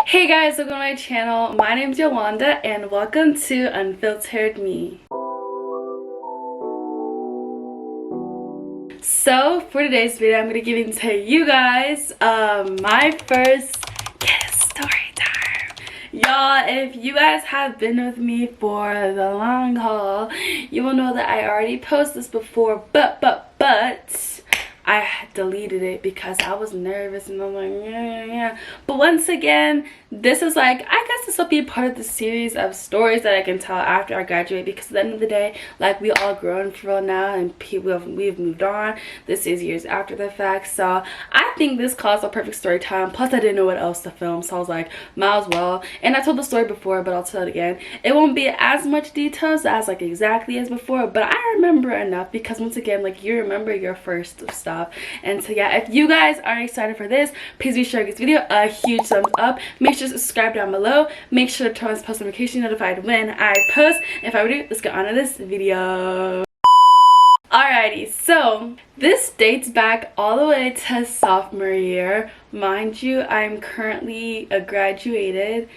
Hey guys, welcome to my channel. My name's Yolanda and welcome to Unfiltered Me. So for today's video, I'm going to give into you guys my first story time. Y'all, if you guys have been with me for the long haul, you will know that I already posted this before, but I deleted it because I was nervous and I'm like, yeah. But once again, this is like, I guess this will be part of the series of stories that I can tell after I graduate, because at the end of the day, like, we all grown for real now and we've moved on. This is years after the fact, so I think this calls a perfect story time. Plus I didn't know what else to film, so I was like, might as well. And I told the story before, but I'll tell it again. It won't be as much details as like exactly as before, but I remember enough, because once again, like, you remember your first stuff. And so yeah, if you guys are excited for this, please be sure to give this video a huge thumbs up. Make sure to subscribe down below. Make sure to turn on post notification notified when I post. If I were to, let's get on to this video. Alrighty, so this dates back all the way to sophomore year. Mind you, I'm currently a graduated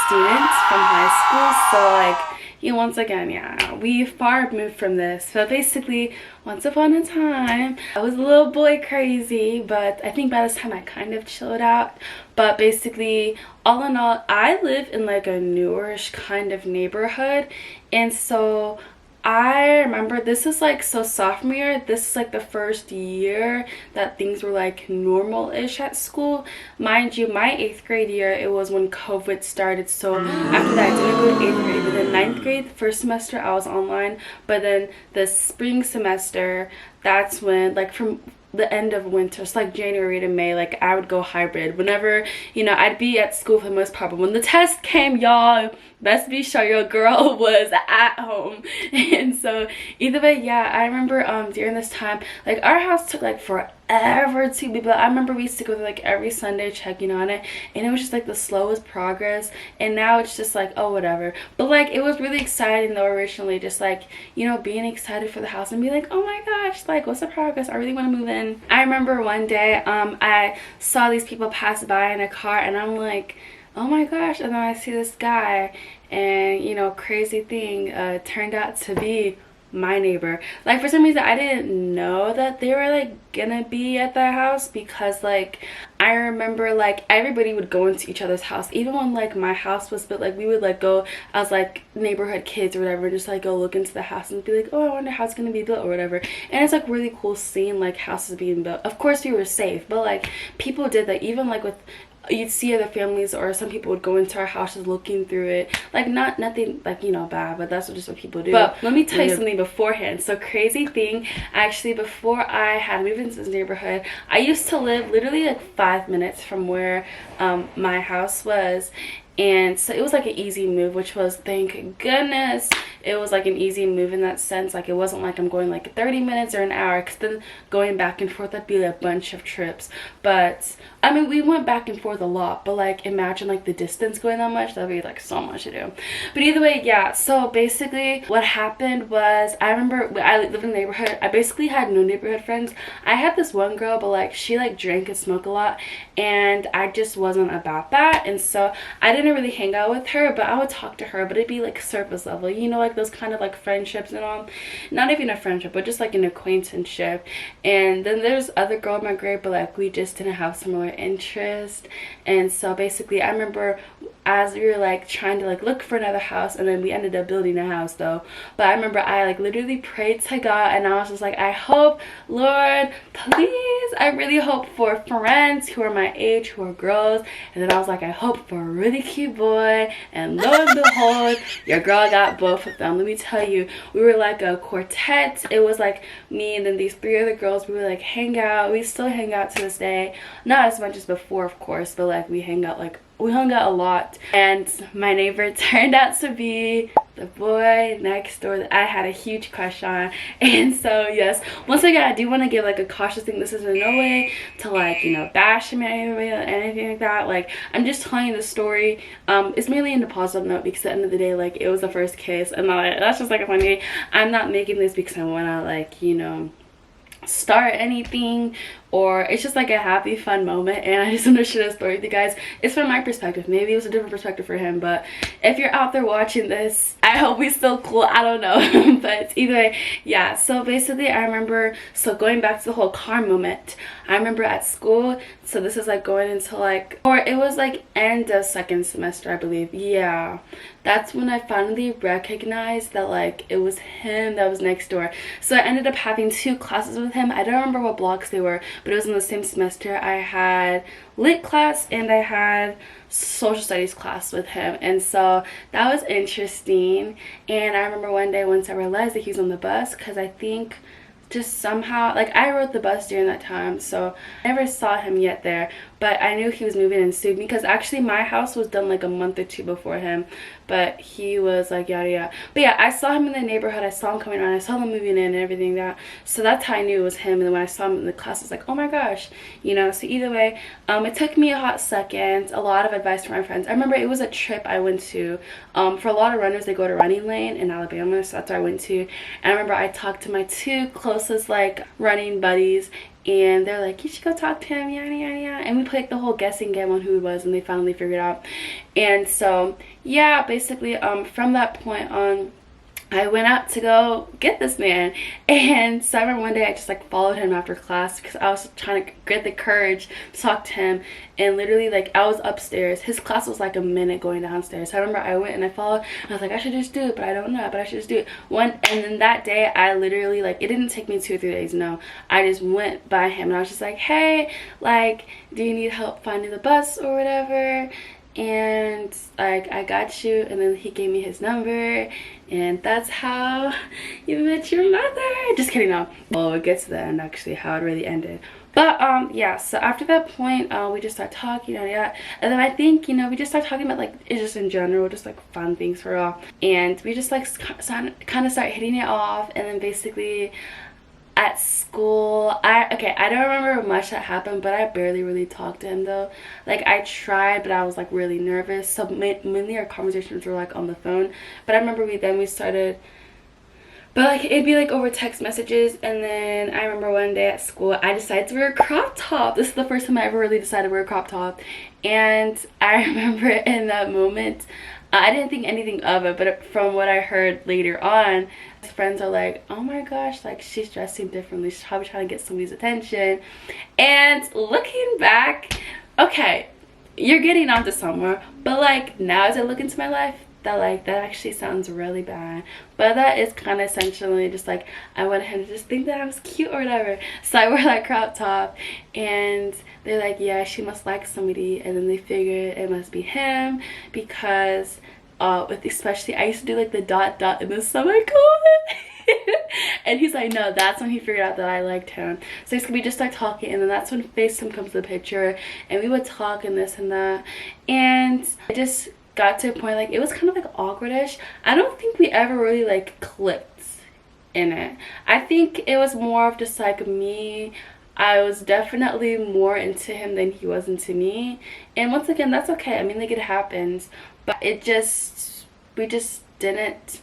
student from high school, so like, once again, yeah, we far moved from this. So basically, once upon a time, I was a little boy crazy, but I think by this time I kind of chilled out. But basically, all in all, I live in like a newerish kind of neighborhood, and so I remember this is like, so sophomore year, this is like the first year that things were like normal-ish at school. Mind you, my 8th grade year, it was when COVID started, so after that I didn't go to 8th grade. But then 9th grade, the first semester I was online, but then the spring semester, that's when, like, from the end of winter, so like January to May, like, I would go hybrid whenever, I'd be at school for the most part. But when the test came, y'all, best be sure your girl was at home. And so either way, yeah, I remember during this time, like, our house took like forever to be built. I remember we used to go there like every Sunday checking on it, and it was just like the slowest progress. And now it's just like, oh, whatever. But like, it was really exciting though originally, just like, being excited for the house and be like, oh my gosh, like, what's the progress? I really want to move in. I remember one day I saw these people pass by in a car, and I'm like, oh my gosh. And then I see this guy, and crazy thing, turned out to be my neighbor. Like, for some reason I didn't know that they were like gonna be at that house, because like, I remember like everybody would go into each other's house, even when like my house was built. Like, we would like go as like neighborhood kids or whatever, just like go look into the house and be like, oh, I wonder how it's gonna be built or whatever. And it's like really cool seeing like houses being built. Of course we were safe, but like, people did that. Even like with, you'd see other families, or some people would go into our houses looking through it, like, nothing like, bad, but that's just what people do. But let me tell you something beforehand. So crazy thing, actually, before I had moved into this neighborhood, I used to live literally like 5 minutes from where my house was. And so it was like an easy move, which was, thank goodness, it was like an easy move in that sense. Like, it wasn't like I'm going like 30 minutes or an hour, because then going back and forth, that'd be like a bunch of trips. But I mean, we went back and forth a lot, but like, imagine like the distance going that much, that'd be like so much to do. But either way, yeah, so basically what happened was, I remember I lived in a neighborhood. I basically had no neighborhood friends. I had this one girl, but like, she like drank and smoked a lot, and I just wasn't about that. And so I didn't really hang out with her, but I would talk to her, but it'd be like surface level, like those kind of like friendships and all. Not even a friendship, but just like an acquaintanceship. And then there's other girl in my grade, but like, we just didn't have similar interest. And so basically, I remember as we were like trying to like look for another house, and then we ended up building a house though. But I remember I like literally prayed to God, and I was just like, I hope, Lord, please, I really hope for friends who are my age, who are girls. And then I was like, I hope for a really cute boy. And lo and behold, your girl got both of them. Let me tell you, we were like a quartet. It was like me and then these 3 other girls. We would like hang out. We still hang out to this day, not as much as before, of course, but like, we hung out a lot. And my neighbor turned out to be the boy next door that I had a huge crush on. And so yes, once again, I do want to give like a cautious thing. This is in no way to like, bash me or anything like that. Like, I'm just telling you the story. It's mainly in a positive note, because at the end of the day, like, it was the first kiss, and that's just like a funny. I'm not making this because I want to like, start anything, or it's just like a happy fun moment, and I just want to share a story with you guys. It's from my perspective. Maybe it was a different perspective for him, but if you're out there watching this, I hope we still cool. I don't know. But either way, yeah. So basically I remember, so going back to the whole car moment, I remember at school, so this is like going into like, or it was like end of second semester, I believe. Yeah, that's when I finally recognized that like it was him that was next door. So I ended up having 2 classes with him. I don't remember what blocks they were, but it was in the same semester. I had lit class and I had social studies class with him, and so that was interesting. And I remember one day, once I realized that he was on the bus, because I think just somehow, like, I rode the bus during that time, so I never saw him yet there, but I knew he was moving in soon, because actually my house was done like a month or 2 before him, but he was like yada yada. But yeah, I saw him in the neighborhood, I saw him coming around, I saw them moving in and everything, that, so that's how I knew it was him. And then when I saw him in the class, I was like, oh my gosh, you know. So either way, it took me a hot second, a lot of advice from my friends. I remember it was a trip I went to, for a lot of runners, they go to Running Lane in Alabama, so that's where I went to. And I remember I talked to my 2 closest like running buddies, and they're like, you should go talk to him, yada yada yada. And we played the whole guessing game on who it was, and they finally figured out. And so yeah, basically from that point on, I went out to go get this man. And so I remember one day I just like followed him after class, because I was trying to get the courage to talk to him. And literally, like, I was upstairs, his class was like a minute going downstairs, so I remember I went and I followed, and I was like, I should just do it, but I don't know, but I should just do it. And then that day I literally, like, it didn't take me 2 or 3 days, no, I just went by him and I was just like, hey, like, do you need help finding the bus or whatever? And like, I got you. And then he gave me his number, and that's how you met your mother. Just kidding, no. Well, it gets to the end, actually, how it really ended. But yeah, so after that point, we just started talking, yeah. And then I think, you know, we just started talking about like, it's just in general, just like fun things for all. And we just like kind of started hitting it off. And then basically at school, I don't remember much that happened, but I barely really talked to him though. Like, I tried, but I was like really nervous, so mainly our conversations were like on the phone. But I remember we started, but like it'd be like over text messages. And then I remember one day at school I decided to wear a crop top. This is the first time I ever really decided to wear a crop top. And I remember in that moment, I didn't think anything of it, but from what I heard later on, his friends are like, oh my gosh, like, she's dressing differently, she's probably trying to get somebody's attention. And looking back, okay, you're getting onto somewhere, but like, now as I look into my life, that actually sounds really bad. But that is kind of essentially just like, I wanted him to just think that I was cute or whatever. So I wore that crop top, and they're like, yeah, she must like somebody. And then they figured it must be him, because with especially, I used to do like the dot in the semicolon. And he's like, no, that's when he figured out that I liked him. So we just start talking, and then that's when FaceTime comes to the picture, and we would talk and this and that. And I just got to a point, like, it was kind of like awkwardish. I don't think we ever really like clicked in it. I think it was more of just like me, I was definitely more into him than he was into me. And once again, that's okay. I mean, like, it happens, but we just didn't,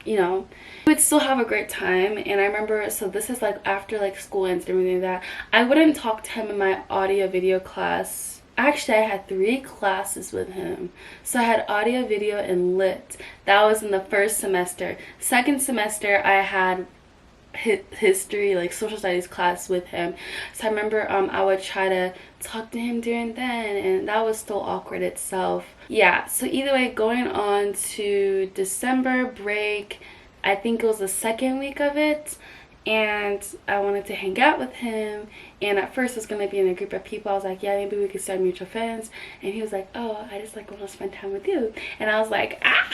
you know. We would still have a great time. And I remember, so this is like after like school ends and everything like that, I wouldn't talk to him in my audio video class. Actually, I had 3 classes with him. So I had audio, video, and lit. That was in the first semester. Second semester, I had history, like social studies class with him. So I remember I would try to talk to him during then, and that was still awkward itself. Yeah, so either way, going on to December break, I think it was the 2nd week of it, and I wanted to hang out with him. And at first it was going to be in a group of people. I was like, yeah, maybe we could start mutual friends. And he was like, oh, I just like want to spend time with you. And I was like, ah!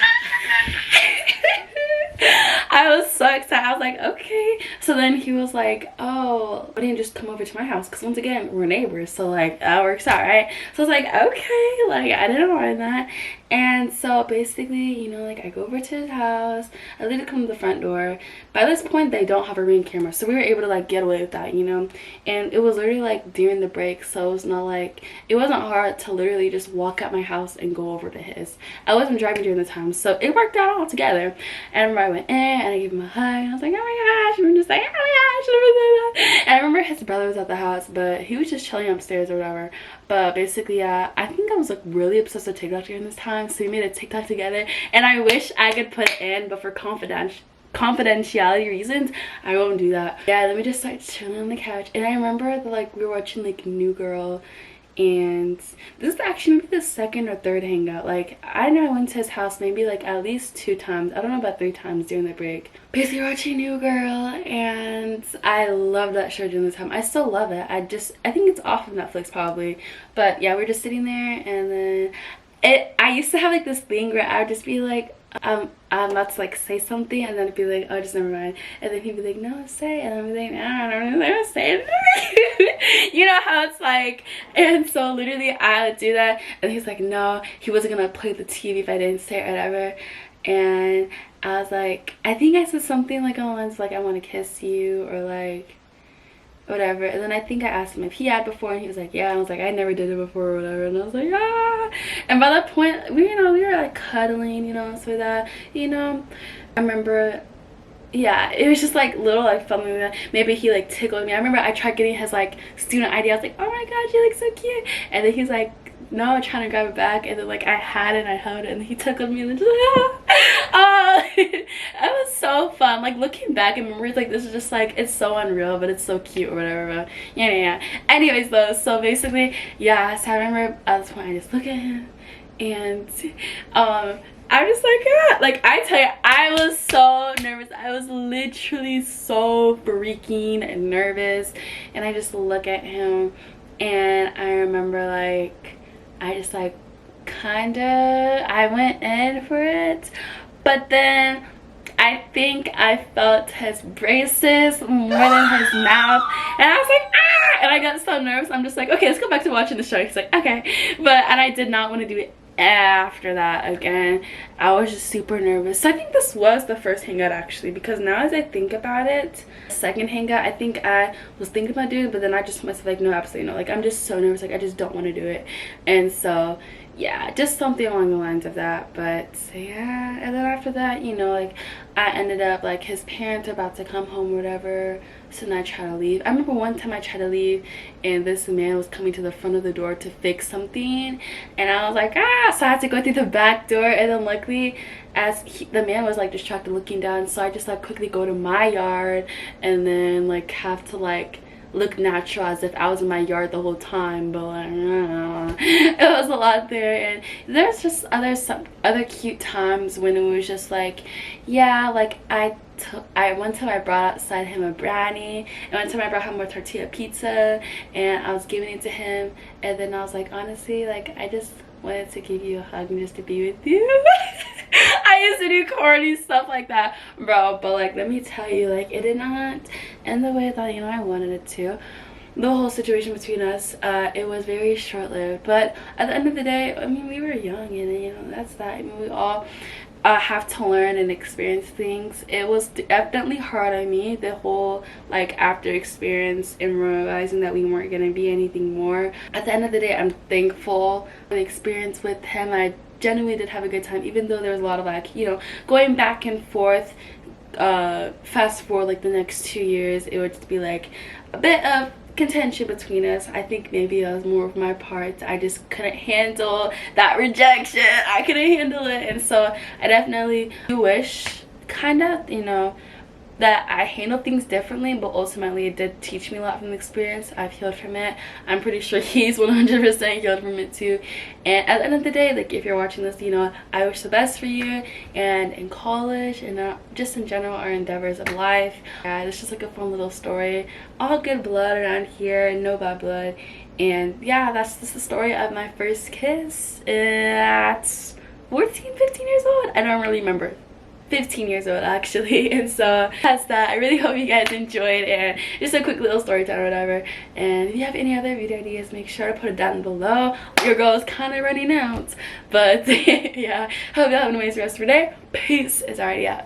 I was so excited. I was like, okay. So then he was like, oh, why didn't you just come over to my house? Because once again, we're neighbors, so like that works out, right? So I was like, okay, like I didn't mind that. And so basically, you know, like I go over to his house, I literally come to the front door. By this point, they don't have a Ring camera, so we were able to like get away with that, you know. And it was literally like during the break, so it was not like, it wasn't hard to literally just walk out my house and go over to his. I wasn't driving during the time, so it worked out all together. And I remember I went in, and I gave him a hug, and I was like, oh my gosh, and I'm just like, oh my gosh, and everything like that. And I remember his brother was at the house, but he was just chilling upstairs or whatever. But basically, yeah, I think I was like really obsessed with TikTok during this time, so we made a TikTok together, and I wish I could put it in, but for confidentiality reasons I won't do that. Yeah, then we just started chilling on the couch, and I remember that like we were watching like New Girl, and this is actually maybe the second or third hangout. Like I know I went to his house maybe like at least 2 times, I don't know about 3 times during the break. Basically watching New Girl, and I loved that show during the time. I still love it. I think it's off of Netflix probably, but yeah, we're just sitting there, and then I used to have like this thing where I would just be like, I'm about to like say something, and then it'd be like, oh, just never mind, and then he'd be like, no, say it, and I'd be like, no, I don't know, say it. You know how it's like. And so literally I would do that, and he's like, no, he wasn't gonna play the TV if I didn't say it or whatever. And I was like, I think I said something like on lines like, I want to kiss you, or like whatever. And then I think I asked him if he had before, and he was like, yeah. And I was like, I never did it before or whatever. And I was like, ah. And by that point, we were like cuddling, so that, I remember, yeah, it was just like little like fun like that. Maybe he like tickled me. I remember I tried getting his like student ID. I was like, oh my god, you look so cute. And then he's like, no, trying to grab it back, and then like I had it and I held it, and he tickled me, and then just it was so fun. Like looking back and memories like this is just like, it's so unreal, but it's so cute or whatever. But yeah. Anyways though, so basically, yeah, so I remember at this point I just look at him, and I'm just like, yeah. Like I tell you, I was so nervous. I was literally so freaking nervous, and I just look at him, and I remember like I just like I went in for it, but then I think I felt his braces more than his mouth, and I was like, ah, and I got so nervous. I'm just like, okay, let's go back to watching the show. He's like, okay, and I did not want to do it after that again. I was just super nervous. So I think this was the first hangout actually, because now as I think about it, second hangout, I think I was thinking about doing it, but then I just myself like, no, absolutely no, like I'm just so nervous, like I just don't want to do it. And so yeah, just something along the lines of that. But yeah, and then after that, like I ended up like his parents are about to come home or whatever, so then I tried to leave. I remember one time I tried to leave, and this man was coming to the front of the door to fix something, and I was like, ah, so I had to go through the back door. And then luckily, as the man was like distracted looking down, so I just like quickly go to my yard, and then like have to like look natural as if I was in my yard the whole time. But like, it was a lot there. And there's just other cute times when it was just like, yeah, like one time I brought outside him a brownie, and one time I brought him a tortilla pizza, and I was giving it to him, and then I was like, honestly, like I just wanted to give you a hug and just to be with you. I used to do corny stuff like that, bro, but like let me tell you, like it did not end the way that I wanted it to. The whole situation between us, it was very short-lived, but at the end of the day, I mean, we were young, and that's that. I mean, we all have to learn and experience things. It was definitely hard on me, the whole like after experience and realizing that we weren't gonna be anything more. At the end of the day, I'm thankful for the experience with him. I genuinely did have a good time, even though there was a lot of like going back and forth. Fast forward like the next 2 years, it would just be like a bit of contention between us. I think maybe it was more of my part. I just couldn't handle that rejection. I couldn't handle it, and so I definitely wish kind of that I handle things differently, but ultimately it did teach me a lot from the experience. I've healed from it. I'm pretty sure he's 100% healed from it too. And at the end of the day, like if you're watching this, I wish the best for you, and in college, and just in general our endeavors of life. It's just like a fun little story. All good blood around here, no bad blood. And yeah, that's just the story of my first kiss at 14, 15 years old. I don't really remember. 15 years old actually. And so that's that. I really hope you guys enjoyed, and just a quick little story time or whatever. And if you have any other video ideas, make sure to put it down below. Your girl is kind of running out, but yeah, hope you have an amazing rest of your day. Peace is already out.